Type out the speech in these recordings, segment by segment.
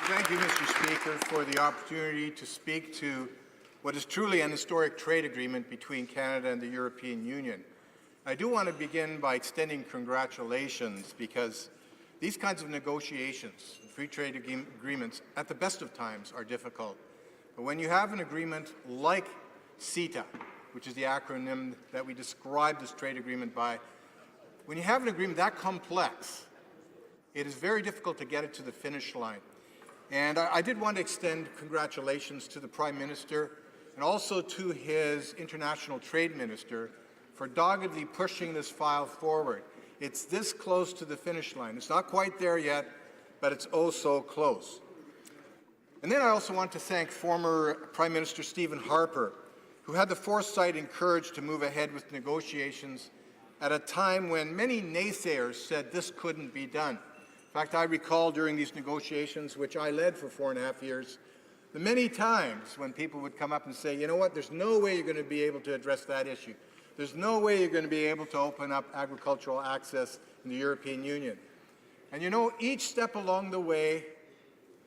Thank you, Mr. Speaker, for the opportunity to speak to what is truly an historic trade agreement between Canada and the European Union. I do want to begin by extending congratulations because these kinds of negotiations, free trade agreements, at the best of times are difficult. But when you have an agreement like CETA, which is the acronym that we describe this trade agreement by, when you have an agreement that complex, it is very difficult to get it to the finish line. And I did want to extend congratulations to the Prime Minister and also to his International Trade Minister for doggedly pushing this file forward. It's this close to the finish line. It's not quite there yet, but it's oh so close. And then I also want to thank former Prime Minister Stephen Harper, who had the foresight and courage to move ahead with negotiations at a time when many naysayers said this couldn't be done. In fact, I recall during these negotiations, which I led for 4.5 years, the many times when people would come up and say, you know what, there's no way you're going to be able to address that issue. There's no way you're going to be able to open up agricultural access in the European Union. And you know, each step along the way,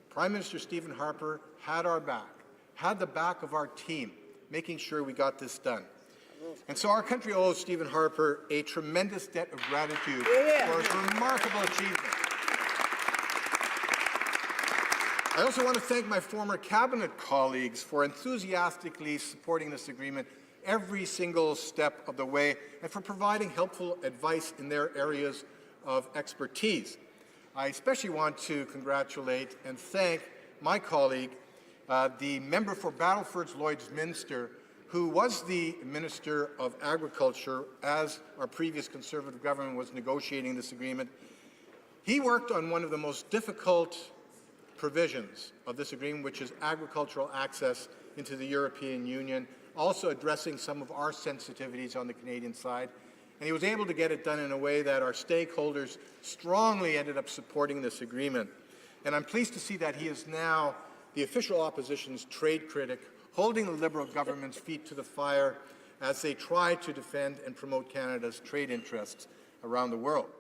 Prime Minister Stephen Harper had our back, had the back of our team, making sure we got this done. And so our country owes Stephen Harper a tremendous debt of gratitude for his remarkable achievement. I also want to thank my former cabinet colleagues for enthusiastically supporting this agreement every single step of the way and for providing helpful advice in their areas of expertise. I especially want to congratulate and thank my colleague, the member for Battleford's Lloydsminster, who was the Minister of Agriculture as our previous Conservative government was negotiating this agreement. He worked on one of the most difficult provisions of this agreement, which is agricultural access into the European Union, also addressing some of our sensitivities on the Canadian side. And he was able to get it done in a way that our stakeholders strongly ended up supporting this agreement. And I'm pleased to see that he is now the official opposition's trade critic, holding the Liberal government's feet to the fire as they try to defend and promote Canada's trade interests around the world.